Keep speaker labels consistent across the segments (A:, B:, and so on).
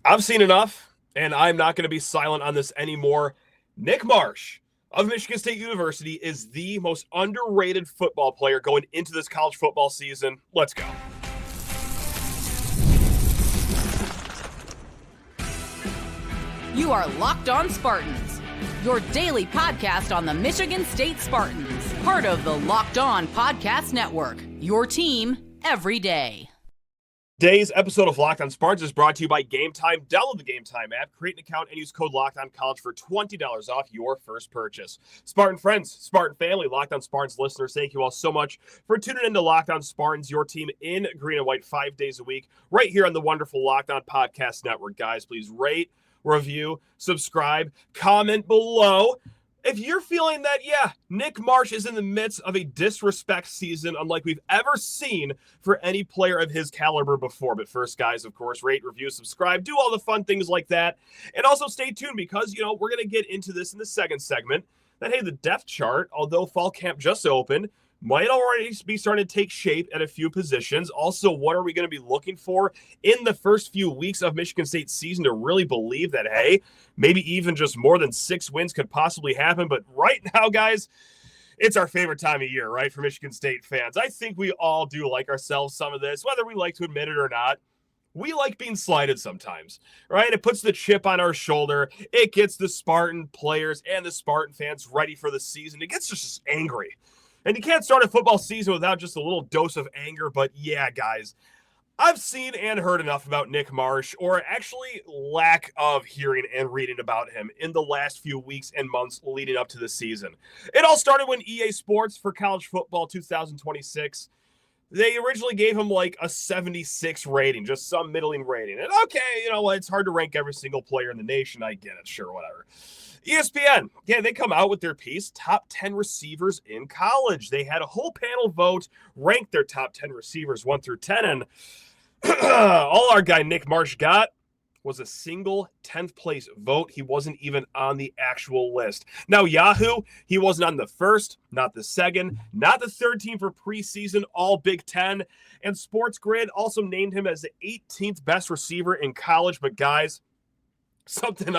A: I've seen enough, and I'm not going to be silent on this anymore. Nick Marsh of Michigan State University is the most underrated football player going into this college football season. Let's go.
B: You are Locked On Spartans, your daily podcast on the Michigan State Spartans, part of the Locked On Podcast Network, your team every day.
A: Today's episode of Locked On Spartans is brought to you by Game Time. Download the Game Time app, create an account, and use code LOCKEDONCollege for $20 off your first purchase. Spartan friends, Spartan family, Locked On Spartans listeners, thank you all so much for tuning in to Locked On Spartans, your team in green and white 5 days a week, right here on the wonderful Locked On Podcast Network. Guys, please rate, review, subscribe, comment below. If you're feeling that, Nick Marsh is in the midst of a disrespect season unlike we've ever seen for any player of his caliber before. But first, guys, of course, rate, review, subscribe, do all the fun things like that. And also stay tuned because, we're going to get into this in the second segment. That, hey, the depth chart, although fall camp just opened, might already be starting to take shape at a few positions. Also, what are we going to be looking for in the first few weeks of Michigan State's season to really believe that, hey, maybe even just more than 6 wins could possibly happen? But right now, guys, it's our favorite time of year, right, for Michigan State fans. I think we all do like ourselves some of this, whether we like to admit it or not. We like being slighted sometimes, right? It puts the chip on our shoulder. It gets the Spartan players and the Spartan fans ready for the season. It gets us just angry. And you can't start a football season without just a little dose of anger. But yeah, guys, I've seen and heard enough about Nick Marsh, or actually lack of hearing and reading about him in the last few weeks and months leading up to the season. It all started when EA Sports for college football 2026, they originally gave him like a 76 rating, just some middling rating. And okay, it's hard to rank every single player in the nation. I get it. Sure, whatever. ESPN, they come out with their piece, top 10 receivers in college. They had a whole panel vote, ranked their top 10 receivers 1 through 10, and all our guy Nick Marsh got was a single 10th place vote. He wasn't even on the actual list. Now, Yahoo, he wasn't on the first, not the second, not the third team for preseason, all Big Ten, and Sports Grid also named him as the 18th best receiver in college. But guys, something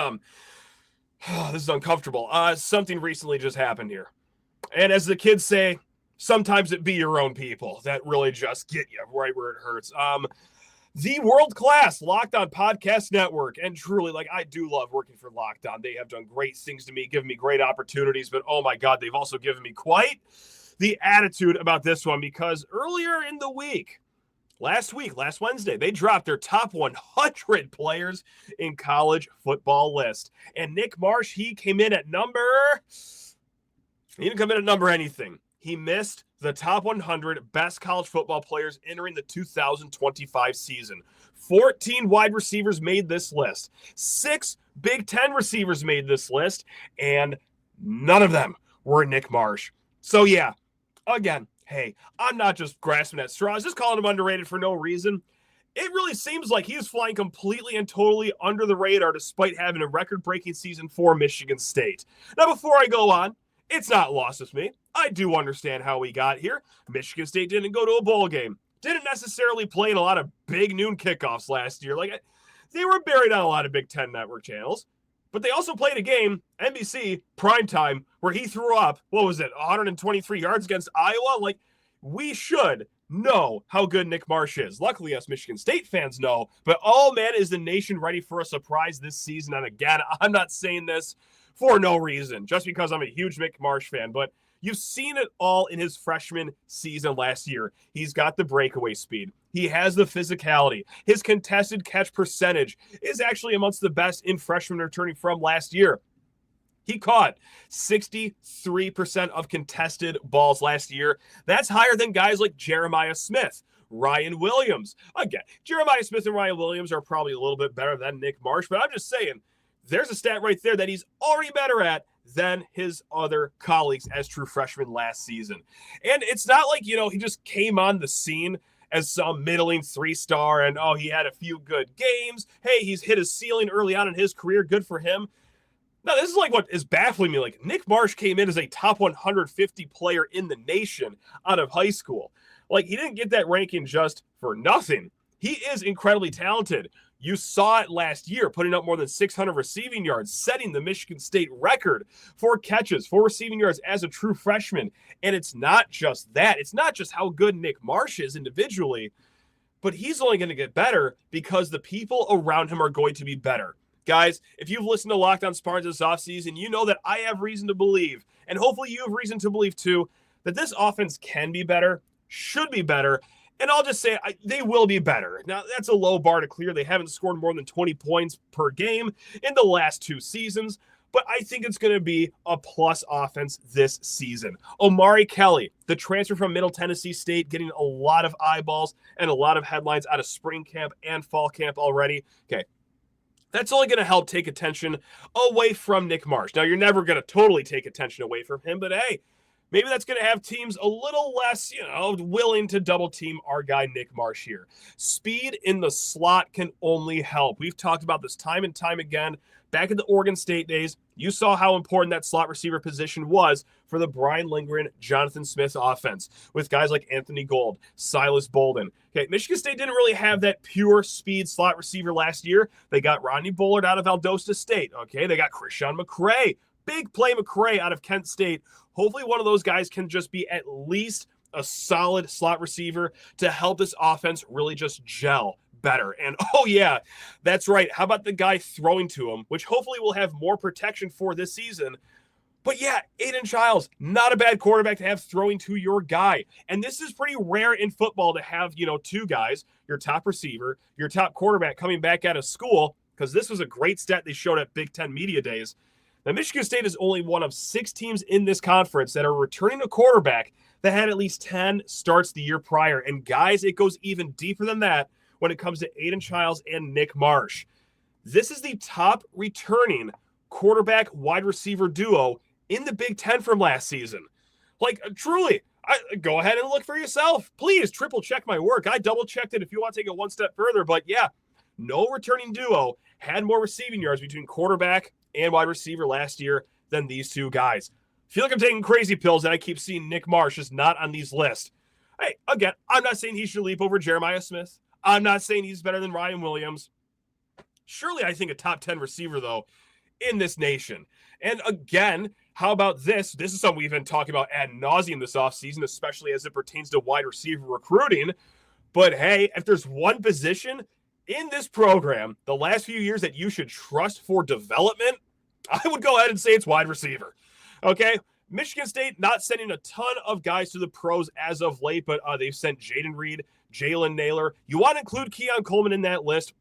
A: this is uncomfortable. Something recently just happened here. And as the kids say, sometimes it be your own people that really just get you right where it hurts. The world-class Locked On Podcast Network. And truly, I do love working for Locked On. They have done great things to me, given me great opportunities. But, oh, my God, they've also given me quite the attitude about this one. Because earlier in the week, last Wednesday, they dropped their top 100 players in college football list. And Nick Marsh, he came in at number... He didn't come in at number anything. He missed the top 100 best college football players entering the 2025 season. 14 wide receivers made this list. 6 Big Ten receivers made this list. And none of them were Nick Marsh. So, yeah, again, hey, I'm not just grasping at straws, just calling him underrated for no reason. It really seems like he is flying completely and totally under the radar despite having a record-breaking season for Michigan State. Now, before I go on, it's not lost with me. I do understand how we got here. Michigan State didn't go to a bowl game. Didn't necessarily play in a lot of big noon kickoffs last year. They were buried on a lot of Big Ten network channels. But they also played a game, NBC, primetime, where he threw up, 123 yards against Iowa? We should know how good Nick Marsh is. Luckily, us Michigan State fans know. But, oh, man, is the nation ready for a surprise this season? And again, I'm not saying this for no reason, just because I'm a huge Nick Marsh fan. But you've seen it all in his freshman season last year. He's got the breakaway speed. He has the physicality. His contested catch percentage is actually amongst the best in freshmen returning from last year. He caught 63% of contested balls last year. That's higher than guys like Jeremiah Smith, Ryan Williams. Again, Jeremiah Smith and Ryan Williams are probably a little bit better than Nick Marsh, but I'm just saying, there's a stat right there that he's already better at than his other colleagues as true freshmen last season. And it's not like, he just came on the scene as some middling 3-star and, he had a few good games. Hey, he's hit his ceiling early on in his career. Good for him. No, this is what is baffling me. Nick Marsh came in as a top 150 player in the nation out of high school. He didn't get that ranking just for nothing. He is incredibly talented. You saw it last year, putting up more than 600 receiving yards, setting the Michigan State record for catches, for receiving yards as a true freshman. And it's not just that. It's not just how good Nick Marsh is individually, but he's only going to get better because the people around him are going to be better. Guys, if you've listened to Locked On Spartans this offseason, you know that I have reason to believe, and hopefully you have reason to believe too, that this offense can be better, should be better, and I'll just say they will be better. Now, that's a low bar to clear. They haven't scored more than 20 points per game in the last 2 seasons, but I think it's going to be a plus offense this season. Omari Kelly, the transfer from Middle Tennessee State, getting a lot of eyeballs and a lot of headlines out of spring camp and fall camp already. Okay, that's only going to help take attention away from Nick Marsh. Now, you're never going to totally take attention away from him, but hey, maybe that's going to have teams a little less, willing to double team our guy Nick Marsh here. Speed in the slot can only help. We've talked about this time and time again. Back in the Oregon State days, you saw how important that slot receiver position was for the Brian Lindgren, Jonathan Smith offense with guys like Anthony Gold, Silas Bolden. Okay, Michigan State didn't really have that pure speed slot receiver last year. They got Rodney Bullard out of Valdosta State. Okay, they got Christian McCray. Big play McCray out of Kent State. Hopefully one of those guys can just be at least a solid slot receiver to help this offense really just gel better. And oh yeah, that's right. How about the guy throwing to him, which hopefully will have more protection for this season. But yeah, Aidan Chiles, not a bad quarterback to have throwing to your guy. And this is pretty rare in football to have, 2 guys, your top receiver, your top quarterback coming back out of school, because this was a great stat they showed at Big Ten Media Days. Now, Michigan State is only one of 6 teams in this conference that are returning a quarterback that had at least 10 starts the year prior. And guys, it goes even deeper than that when it comes to Aidan Chiles and Nick Marsh. This is the top returning quarterback wide receiver duo in the Big Ten from last season. Like, truly, go ahead and look for yourself. Please triple check my work. I double checked it if you want to take it one step further. But yeah, no returning duo had more receiving yards between quarterback and wide receiver last year than these 2 guys. I feel like I'm taking crazy pills and I keep seeing Nick Marsh just not on these lists. Hey, again, I'm not saying he should leap over Jeremiah Smith. I'm not saying he's better than Ryan Williams. Surely I think a top 10 receiver, though, in this nation. And again, how about this? This is something we've been talking about ad nauseum this offseason, especially as it pertains to wide receiver recruiting. But hey, if there's one position in this program the last few years that you should trust for development, I would go ahead and say it's wide receiver. Okay? Michigan State not sending a ton of guys to the pros as of late, but they've sent Jaden Reed, Jalen Naylor. You want to include Keon Coleman in that list?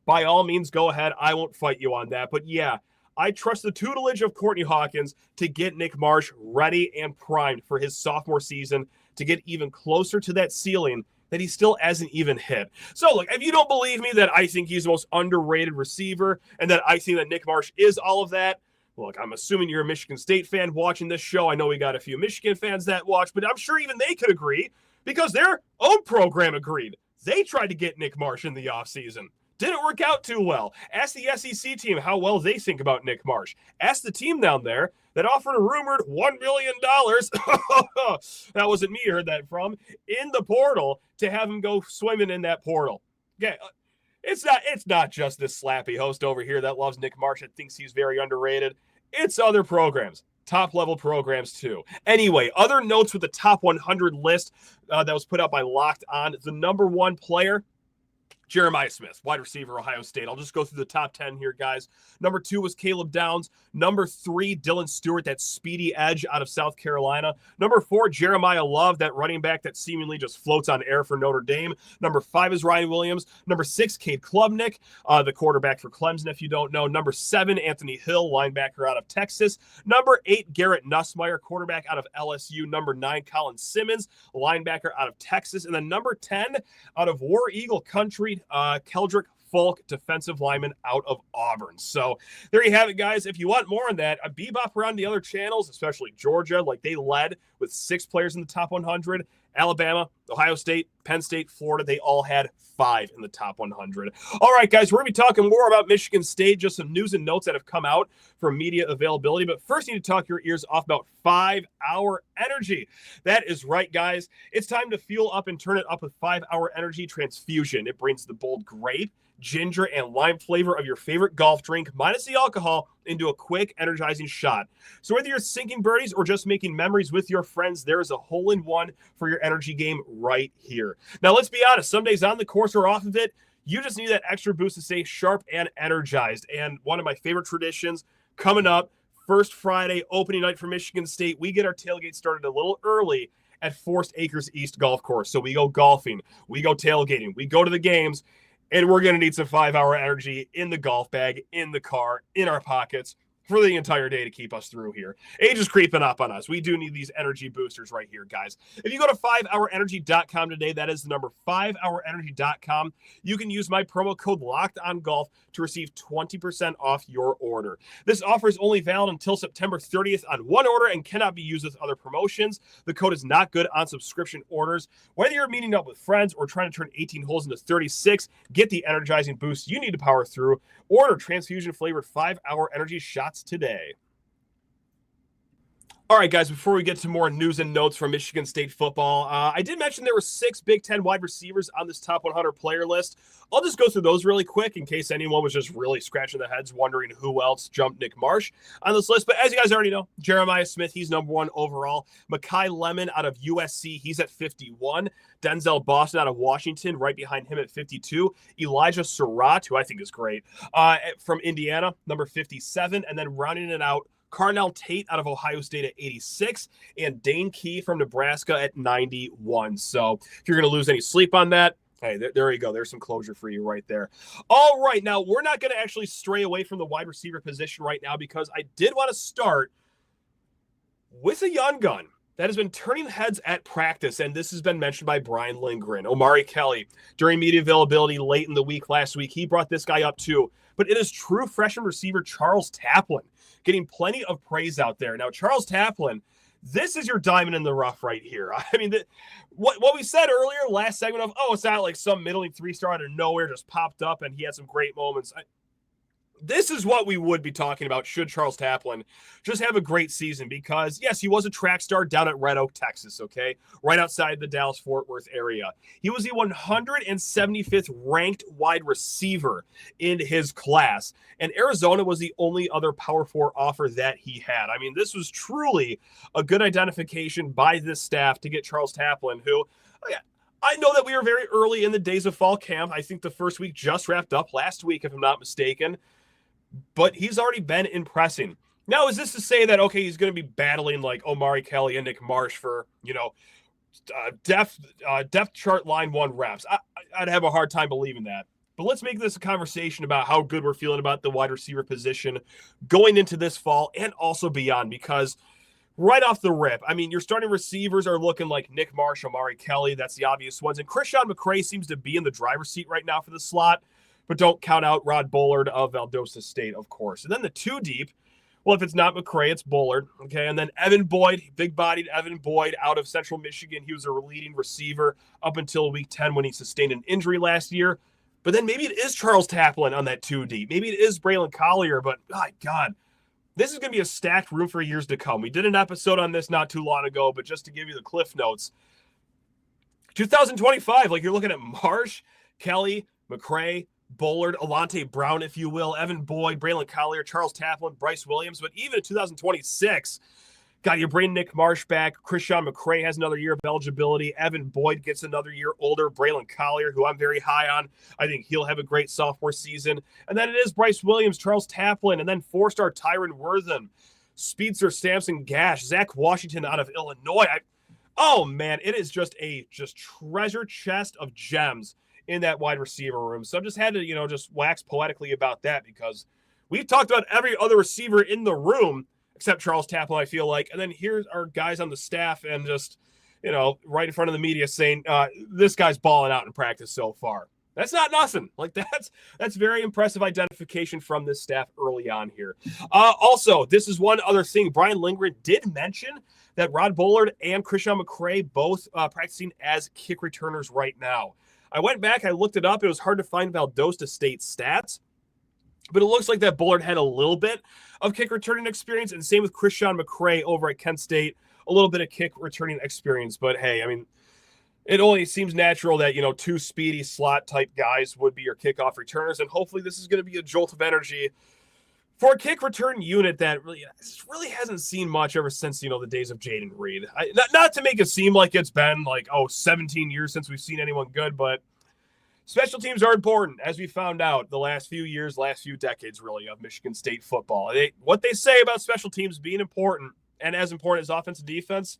A: By all means, go ahead. I won't fight you on that. But yeah, I trust the tutelage of Courtney Hawkins to get Nick Marsh ready and primed for his sophomore season to get even closer to that ceiling that he still hasn't even hit. So look, if you don't believe me that I think he's the most underrated receiver and that I think that Nick Marsh is all of that, look, I'm assuming you're a Michigan State fan watching this show. I know we got a few Michigan fans that watch, but I'm sure even they could agree because their own program agreed. They tried to get Nick Marsh in the offseason. Didn't work out too well. Ask the SEC team how well they think about Nick Marsh. Ask the team down there that offered a rumored $1 million. That wasn't me you heard that from. In the portal to have him go swimming in that portal. Okay, it's not just this slappy host over here that loves Nick Marsh that thinks he's very underrated. It's other programs. Top-level programs, too. Anyway, other notes with the top 100 list that was put out by Locked On. The number 1 player, Jeremiah Smith, wide receiver, Ohio State. I'll just go through the top 10 here, guys. Number 2 was Caleb Downs. Number 3, Dylan Stewart, that speedy edge out of South Carolina. Number 4, Jeremiah Love, that running back that seemingly just floats on air for Notre Dame. Number 5 is Ryan Williams. Number 6, Cade Klubnik, the quarterback for Clemson, if you don't know. Number 7, Anthony Hill, linebacker out of Texas. Number 8, Garrett Nussmeier, quarterback out of LSU. Number 9, Colin Simmons, linebacker out of Texas. And then number 10, out of War Eagle country, Keldrick Folk, defensive lineman out of Auburn. So there you have it, guys. If you want more on that, bebop around the other channels, especially Georgia, like they led with 6 players in the top 100. Alabama, Ohio State, Penn State, Florida, they all had 5 in the top 100. All right, guys, we're going to be talking more about Michigan State, just some news and notes that have come out for media availability. But first, you need to talk your ears off about 5-Hour Energy. That is right, guys. It's time to fuel up and turn it up with 5-Hour Energy Transfusion. It brings the bold grape, ginger, and lime flavor of your favorite golf drink, minus the alcohol, into a quick, energizing shot. So whether you're sinking birdies or just making memories with your friends, there is a hole-in-one for your energy game right here. Now, let's be honest. Some days on the course or off of it, you just need that extra boost to stay sharp and energized. And one of my favorite traditions coming up, first Friday, opening night for Michigan State, we get our tailgate started a little early at Forest Acres East Golf Course. So we go golfing, we go tailgating, we go to the games, and we're going to need some 5-Hour Energy in the golf bag, in the car, in our pockets for the entire day to keep us through here. Age is creeping up on us. We do need these energy boosters right here, guys. If you go to 5hourenergy.com today, that is the number 5hourenergy.com, you can use my promo code LOCKEDONGOLF to receive 20% off your order. This offer is only valid until September 30th on one order and cannot be used with other promotions. The code is not good on subscription orders. Whether you're meeting up with friends or trying to turn 18 holes into 36, get the energizing boost you need to power through. Order transfusion-flavored 5-Hour Energy shots today. All right, guys, before we get to more news and notes from Michigan State football, I did mention there were 6 Big Ten wide receivers on this top 100 player list. I'll just go through those really quick in case anyone was just really scratching their heads wondering who else jumped Nick Marsh on this list. But as you guys already know, Jeremiah Smith, he's number 1 overall. Mekhi Lemon out of USC, he's at 51. Denzel Boston out of Washington, right behind him at 52. Elijah Surratt, who I think is great, from Indiana, number 57. And then rounding it out, Carnell Tate out of Ohio State at 86, and Dane Key from Nebraska at 91. So if you're going to lose any sleep on that, hey, there you go. There's some closure for you right there. All right, now we're not going to actually stray away from the wide receiver position right now because I did want to start with a young gun that has been turning heads at practice, and this has been mentioned by Brian Lindgren. Omari Kelly, during media availability late in the week last week, he brought this guy up too. But it is true freshman receiver Charles Taplin getting plenty of praise out there. Now, Charles Taplin, this is your diamond in the rough right here. I mean, what we said earlier, last segment of, it's not like some middling 3-star out of nowhere just popped up and he had some great moments. This is what we would be talking about should Charles Taplin just have a great season because, yes, he was a track star down at Red Oak, Texas, okay? Right outside the Dallas-Fort Worth area. He was the 175th ranked wide receiver in his class, and Arizona was the only other Power 4 offer that he had. I mean, this was truly a good identification by this staff to get Charles Taplin, who, I know that we were very early in the days of fall camp. I think the first week just wrapped up last week, if I'm not mistaken. But he's already been impressing. Now, is this to say that, okay, he's going to be battling like Omari Kelly and Nick Marsh for, depth chart line 1 reps? I'd have a hard time believing that. But let's make this a conversation about how good we're feeling about the wide receiver position going into this fall and also beyond, because right off the rip, I mean, your starting receivers are looking like Nick Marsh, Omari Kelly. That's the obvious ones. And Christian McCray seems to be in the driver's seat right now for the slot. But don't count out Rod Bullard of Valdosta State, of course. And then the 2 deep, well, if it's not McCray, it's Bullard. Okay, and then Evan Boyd, big-bodied Evan Boyd out of Central Michigan. He was a leading receiver up until week 10 when he sustained an injury last year. But then maybe it is Charles Taplin on that 2 deep. Maybe it is Braylon Collier, but my God, this is going to be a stacked room for years to come. We did an episode on this not too long ago, but just to give you the cliff notes, 2025, like you're looking at Marsh, Kelly, McCray, Bullard, Alante Brown, if you will, Evan Boyd, Braylon Collier, Charles Taplin, Bryce Williams. But even in 2026, God, you bring Nick Marsh back. Christian McCray has another year of eligibility. Evan Boyd gets another year older. Braylon Collier, who I'm very high on. I think he'll have a great sophomore season. And then it is Bryce Williams, Charles Taplin, and then 4-star Tyron Worthen, Speedster Samson Gash, Zach Washington out of Illinois. Man, it is just a treasure chest of gems in that wide receiver room. So I just had to, just wax poetically about that because we've talked about every other receiver in the room except Charles Taplin, I feel like. And then here's our guys on the staff and just, right in front of the media saying, this guy's balling out in practice so far. That's not nothing. Like that's very impressive identification from this staff early on here. Also, this is one other thing. Brian Lindgren did mention that Rod Bullard and Christian McCray both practicing as kick returners right now. I went back, I looked it up. It was hard to find Valdosta State stats, but it looks like that Bullard had a little bit of kick returning experience, and same with Christian McCray over at Kent State, a little bit of kick returning experience. But hey, I mean, it only seems natural that, two speedy slot type guys would be your kickoff returners. And hopefully this is going to be a jolt of energy for a kick return unit that really hasn't seen much ever since, the days of Jaden Reed. Not to make it seem like it's been 17 years since we've seen anyone good, but special teams are important, as we found out the last few years, last few decades, really, of Michigan State football. What they say about special teams being important and as important as offense and defense,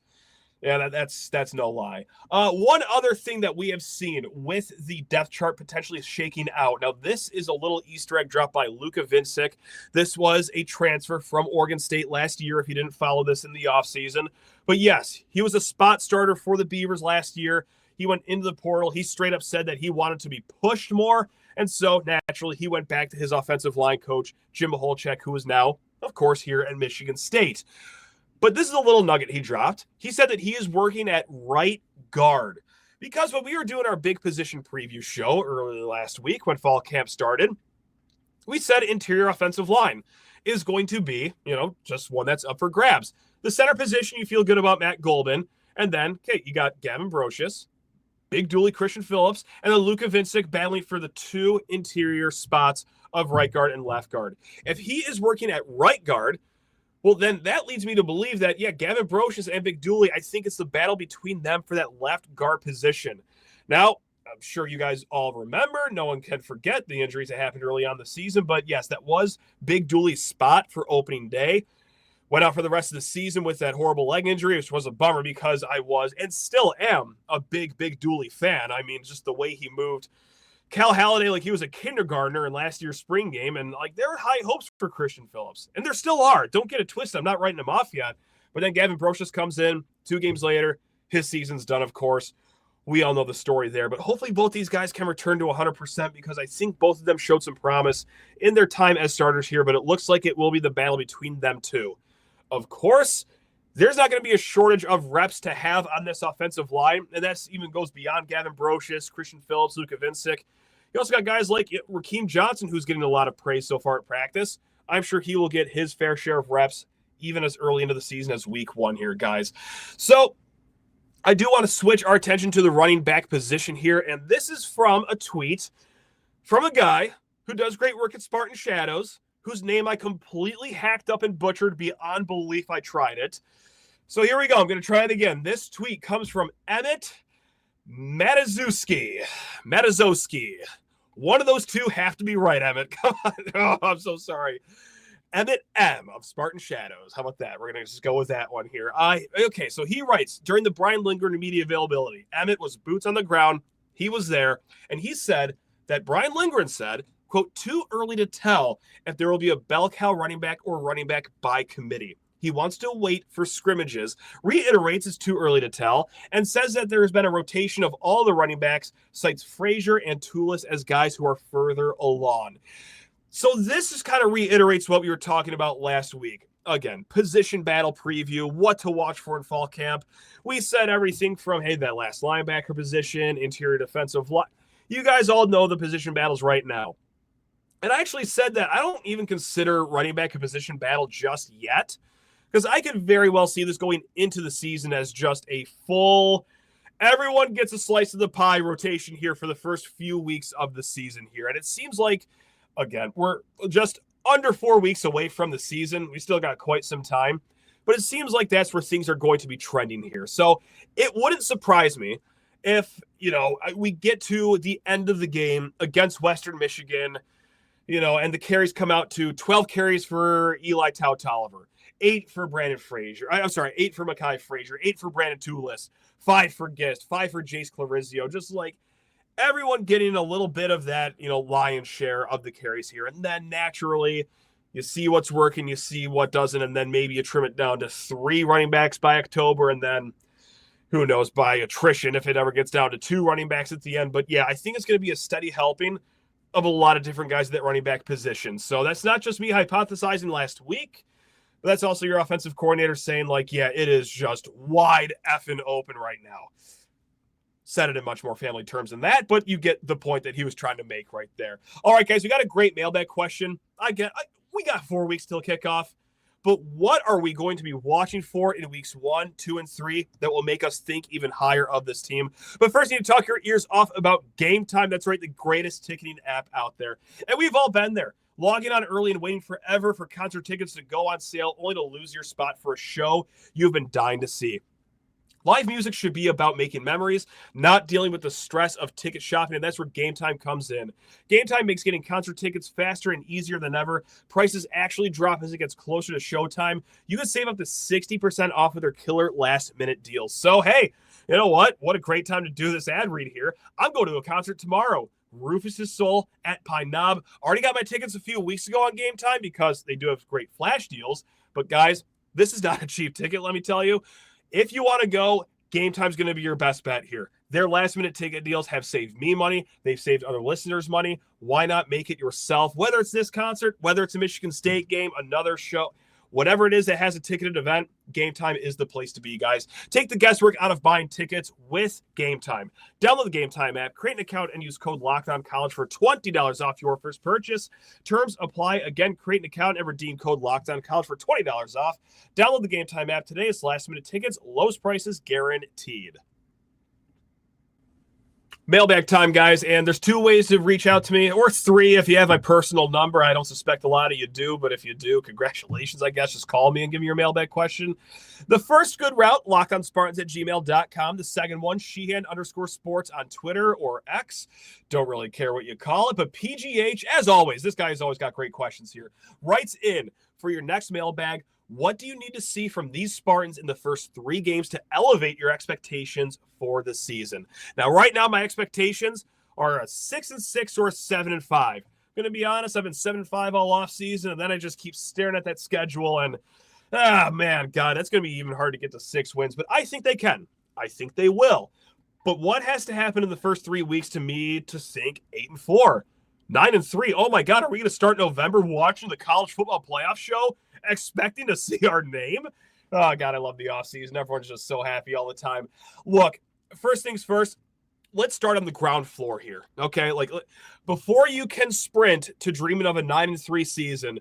A: yeah, that's no lie. One other thing that we have seen with the depth chart potentially shaking out. Now, this is a little Easter egg dropped by Luka Vincic. This was a transfer from Oregon State last year, if you didn't follow this in the offseason. But yes, he was a spot starter for the Beavers last year. He went into the portal. He straight up said that he wanted to be pushed more. And so, naturally, he went back to his offensive line coach, Jim Maholchek, who is now, of course, here at Michigan State. But this is a little nugget he dropped. He said that he is working at right guard because when we were doing our big position preview show earlier last week when fall camp started, we said interior offensive line is going to be, just one that's up for grabs. The center position, you feel good about Matt Golden. And then, you got Gavin Brocious, Big Dooley, Christian Phillips, and then Luka Vincic battling for the two interior spots of right guard and left guard. If he is working at right guard, well, then that leads me to believe that, Gavin Brocious and Big Dooley, I think it's the battle between them for that left guard position. Now, I'm sure you guys all remember, no one can forget the injuries that happened early on in the season, but yes, that was Big Dooley's spot for opening day. Went out for the rest of the season with that horrible leg injury, which was a bummer because I was and still am a big Dooley fan. I mean, just the way he moved Cal Halliday like he was a kindergartner in last year's spring game. And there were high hopes for Christian Phillips. And there still are. Don't get it twisted. I'm not writing him off yet. But then Gavin Brocious comes in 2 games later. His season's done, of course. We all know the story there. But hopefully both these guys can return to 100% because I think both of them showed some promise in their time as starters here. But it looks like it will be the battle between them two. Of course, there's not going to be a shortage of reps to have on this offensive line. And that even goes beyond Gavin Brocious, Christian Phillips, Luka Vincic. You also got guys like Rakeem Johnson, who's getting a lot of praise so far at practice. I'm sure he will get his fair share of reps even as early into the season as week 1 here, guys. So I do want to switch our attention to the running back position here. And this is from a tweet from a guy who does great work at Spartan Shadows, whose name I completely hacked up and butchered beyond belief I tried it. So here we go. I'm going to try it again. This tweet comes from Emmett Matazowski. One of those two have to be right, Emmett. Come on. Oh, I'm so sorry. Emmett M. of Spartan Shadows. How about that? We're going to just go with that one here. Okay, so he writes, during the Brian Lindgren media availability, Emmett was boots on the ground. He was there, and he said that Brian Lindgren said, quote, too early to tell if there will be a bell cow running back or running back by committee. He wants to wait for scrimmages, reiterates it's too early to tell, and says that there has been a rotation of all the running backs, cites Frazier and Tulis as guys who are further along. So this just kind of reiterates what we were talking about last week. Again, position battle preview, what to watch for in fall camp. We said everything from, hey, that last linebacker position, interior defensive line. You guys all know the position battles right now. And I actually said that I don't even consider running back a position battle just yet, because I could very well see this going into the season as just a full, everyone gets a slice of the pie rotation here for the first few weeks of the season here. And it seems like, again, we're just under 4 weeks away from the season. We still got quite some time, but it seems like that's where things are going to be trending here. So it wouldn't surprise me if, we get to the end of the game against Western Michigan, and the carries come out to 12 carries for Eli Tautoliver, 8 for Brandon Frazier. I'm sorry, 8 for Mekhi Frazier, 8 for Brandon Tulis, 5 for Gist, 5 for Jace Clarizio. Just like everyone getting a little bit of that, lion's share of the carries here. And then naturally, you see what's working, you see what doesn't, and then maybe you trim it down to 3 running backs by October, and then who knows, by attrition if it ever gets down to 2 running backs at the end. But yeah, I think it's going to be a steady helping of a lot of different guys at that running back position. So that's not just me hypothesizing last week, but that's also your offensive coordinator saying, like, yeah, it is just wide effing open right now. Said it in much more family terms than that, but you get the point that he was trying to make right there. All right, guys, we got a great mailbag question. We got 4 weeks till kickoff. But what are we going to be watching for in weeks 1, 2, and 3 that will make us think even higher of this team? But first, you need to talk your ears off about Game Time. That's right, the greatest ticketing app out there. And we've all been there, logging on early and waiting forever for concert tickets to go on sale, only to lose your spot for a show you've been dying to see. Live music should be about making memories, not dealing with the stress of ticket shopping, and that's where Game Time comes in. Game Time makes getting concert tickets faster and easier than ever. Prices actually drop as it gets closer to showtime. You can save up to 60% off of their killer last-minute deals. So, hey, you know what? What a great time to do this ad read here. I'm going to a concert tomorrow. Rufus's Soul at Pine Knob. Already got my tickets a few weeks ago on Game Time because they do have great flash deals. But, guys, this is not a cheap ticket, let me tell you. If you want to go, Game Time's going to be your best bet here. Their last-minute ticket deals have saved me money. They've saved other listeners money. Why not make it yourself? Whether it's this concert, whether it's a Michigan State game, another show, whatever it is that has a ticketed event, Game Time is the place to be, guys. Take the guesswork out of buying tickets with Game Time. Download the Game Time app, create an account, and use code LOCKEDONCollege for $20 off your first purchase. Terms apply. Again, create an account and redeem code LOCKEDONCollege for $20 off. Download the Game Time app today. It's last-minute tickets, lowest prices guaranteed. Mailbag time, guys, and there's 2 ways to reach out to me, or 3 if you have my personal number. I don't suspect a lot of you do, but if you do, congratulations, I guess. Just call me and give me your mailbag question. The first good route, lockedonspartans@gmail.com. The second one, Sheehan_sports on Twitter or X. Don't really care what you call it, but PGH, as always, this guy has always got great questions here, writes in for your next mailbag. What do you need to see from these Spartans in the first 3 games to elevate your expectations for the season? Now, right now, my expectations are a 6-6 or a 7-5. I'm going to be honest, I've been 7-5 all off season, and then I just keep staring at that schedule, and man, God, that's going to be even hard to get to 6 wins. But I think they can. I think they will. But what has to happen in the first 3 weeks to me to think 8-4, 9-3? Oh my God, are we going to start November watching the college football playoff show, expecting to see our name? Oh, God, I love the offseason. Everyone's just so happy all the time. Look, first things first, let's start on the ground floor here, okay? Like, before you can sprint to dreaming of a 9-3 season,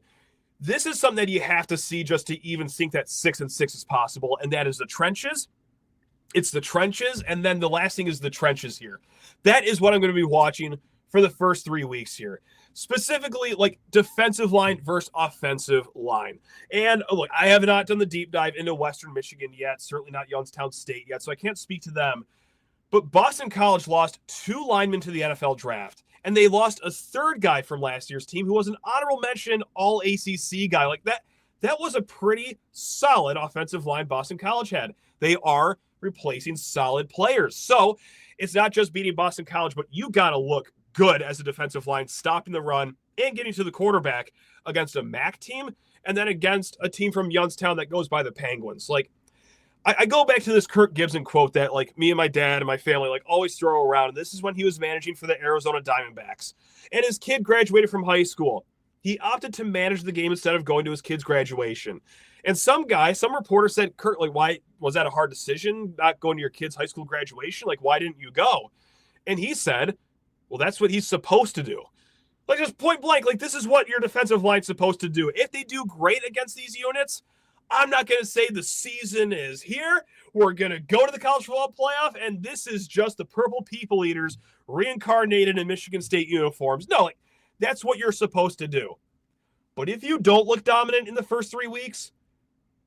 A: this is something that you have to see just to even think that 6-6 is possible, and that is the trenches. It's the trenches, and then the last thing is the trenches here. That is what I'm going to be watching for the first 3 weeks here. Specifically, like defensive line versus offensive line. And look, I have not done the deep dive into Western Michigan yet, certainly not Youngstown State yet, so I can't speak to them. But Boston College lost 2 linemen to the NFL draft, and they lost a 3rd guy from last year's team who was an honorable mention All-ACC guy. Like that was a pretty solid offensive line Boston College had. They are replacing solid players. So it's not just beating Boston College, but you got to look good as a defensive line, stopping the run and getting to the quarterback against a MAC team, and then against a team from Youngstown that goes by the Penguins. Like, I go back to this Kirk Gibson quote that, like, me and my dad and my family, like, always throw around, and this is when he was managing for the Arizona Diamondbacks. And his kid graduated from high school. He opted to manage the game instead of going to his kid's graduation. And some reporter said, Kirk, like, why was that a hard decision, not going to your kid's high school graduation? Like, why didn't you go? And he said, well, that's what he's supposed to do. Like, just point blank, like, this is what your defensive line's supposed to do. If they do great against these units, I'm not going to say the season is here. We're going to go to the college football playoff, and this is just the Purple People Eaters reincarnated in Michigan State uniforms. No, like, that's what you're supposed to do. But if you don't look dominant in the first 3 weeks,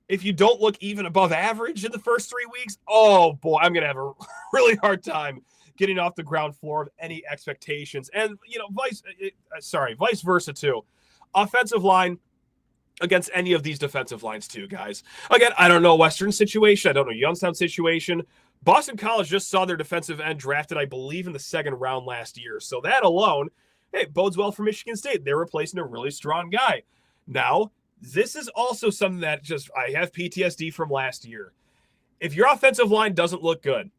A: if you don't look even above average in the first 3 weeks, oh, boy, I'm going to have a really hard time getting off the ground floor of any expectations. And, you know, vice versa, too. Offensive line against any of these defensive lines, too, guys. Again, I don't know Western situation. I don't know Youngstown situation. Boston College just saw their defensive end drafted, I believe, in the 2nd round last year. So that alone, hey, bodes well for Michigan State. They're replacing a really strong guy. Now, this is also something that just I have PTSD from last year. if your offensive line doesn't look good,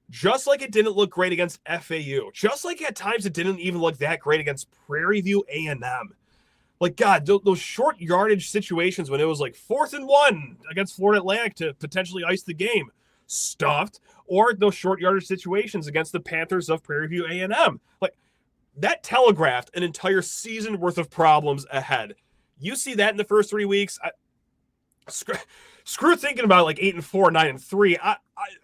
A: just like it didn't look great against FAU, just like at times it didn't even look that great against Prairie View A&M. Like, God, those short yardage situations when it was like 4th and 1 against Florida Atlantic to potentially ice the game, stuffed, or those short yardage situations against the Panthers of Prairie View A&M. Like, that telegraphed an entire season worth of problems ahead. You see that in the first 3 weeks. Screw thinking about like 8-4, 9-3.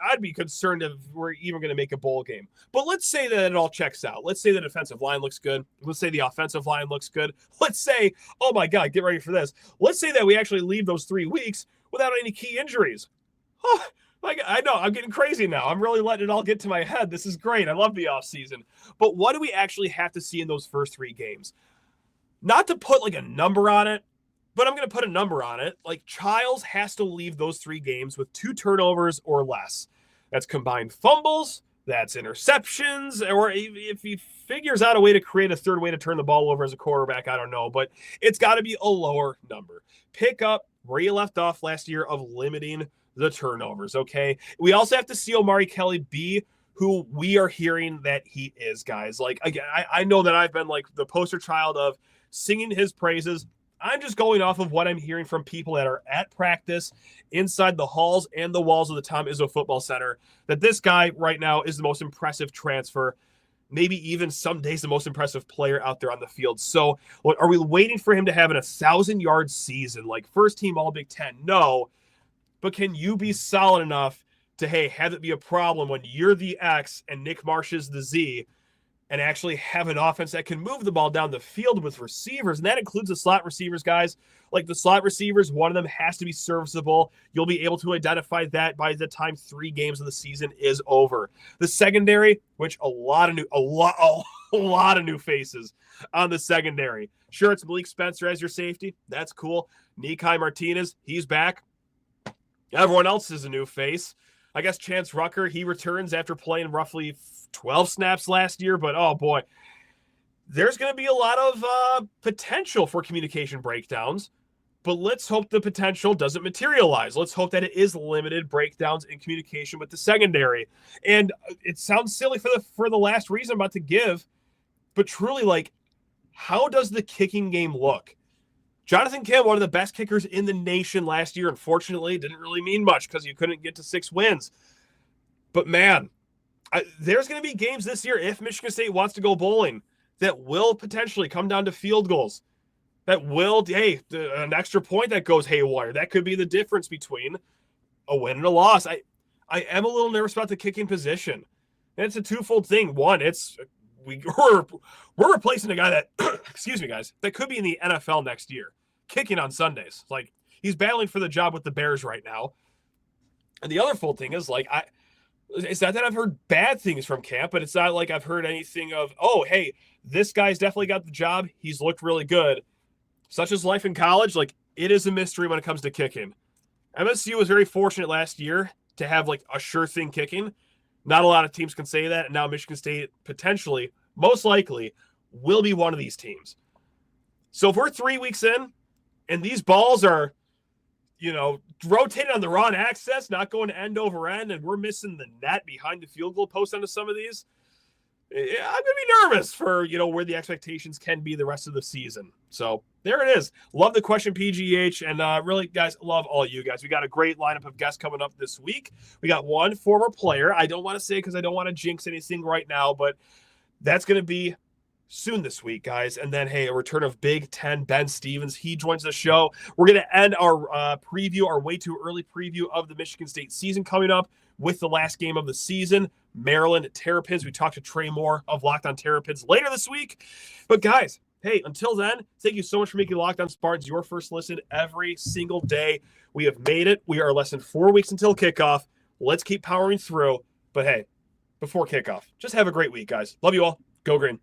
A: I'd be concerned if we're even going to make a bowl game. But let's say that it all checks out. Let's say the defensive line looks good. Let's say the offensive line looks good. Let's say, oh my God, get ready for this. Let's say that we actually leave those 3 weeks without any key injuries. Oh, like, I know I'm getting crazy now. I'm really letting it all get to my head. This is great. I love the offseason. But what do we actually have to see in those first 3 games? Not to put like a number on it, but I'm going to put a number on it. Like, Chiles has to leave those 3 games with 2 turnovers or less. That's combined fumbles, that's interceptions, or if he figures out a way to create a third way to turn the ball over as a quarterback, I don't know. But it's got to be a lower number. Pick up where you left off last year of limiting the turnovers, okay? We also have to see Omari Kelly be who we are hearing that he is, guys. Like, again, I know that I've been like the poster child of singing his praises. I'm just going off of what I'm hearing from people that are at practice, inside the halls and the walls of the Tom Izzo Football Center, that this guy right now is the most impressive transfer, maybe even some days the most impressive player out there on the field. So are we waiting for him to have an 1,000-yard season, like first team All Big Ten? No. But can you be solid enough to, hey, have it be a problem when you're the X and Nick Marsh is the Z, and actually have an offense that can move the ball down the field with receivers? And that includes the slot receivers, guys. Like, the slot receivers, one of them has to be serviceable. You'll be able to identify that by the time 3 games of the season is over. The secondary, which a lot of new faces on the secondary. Sure, it's Malik Spencer as your safety. That's cool. Nikai Martinez, he's back. Everyone else is a new face. I guess Chance Rucker, he returns after playing roughly 12 snaps last year, but oh boy, there's going to be a lot of potential for communication breakdowns, but let's hope the potential doesn't materialize. Let's hope that it is limited breakdowns in communication with the secondary. And it sounds silly for the last reason I'm about to give, but truly, like, how does the kicking game look? Jonathan Kim, one of the best kickers in the nation last year, unfortunately, didn't really mean much because you couldn't get to 6 wins. But man, there's going to be games this year, if Michigan State wants to go bowling, that will potentially come down to field goals. That will, hey, an extra point that goes haywire. That could be the difference between a win and a loss. I am a little nervous about the kicking position. And it's a twofold thing. One, we're replacing a guy that, excuse me, guys, that could be in the NFL next year, kicking on Sundays. Like, he's battling for the job with the Bears right now. And the other full thing is, like, it's not that I've heard bad things from camp, but it's not like I've heard anything of, oh, hey, this guy's definitely got the job. He's looked really good. Such as life in college, like, it is a mystery when it comes to kicking. MSU was very fortunate last year to have, like, a sure thing kicking. Not a lot of teams can say that, and now Michigan State potentially, most likely, will be one of these teams. So if we're 3 weeks in, and these balls are, rotating on the wrong axis, not going end over end, and we're missing the net behind the field goal post onto some of these, I'm going to be nervous for, where the expectations can be the rest of the season. So there it is. Love the question, PGH. And really, guys, love all you guys. We got a great lineup of guests coming up this week. We got one former player. I don't want to say because I don't want to jinx anything right now, but that's going to be soon this week, guys. And then, hey, a return of Big Ten Ben Stevens. He joins the show. We're going to end our our way too early preview of the Michigan State season coming up with the last game of the season, Maryland Terrapins. We talked to Trey Moore of Locked On Terrapins later this week. But guys, hey, until then, thank you so much for making Locked On Spartans your first listen every single day. We have made it. We are less than 4 weeks until kickoff. Let's keep powering through. But hey, before kickoff, just have a great week, guys. Love you all. Go Green.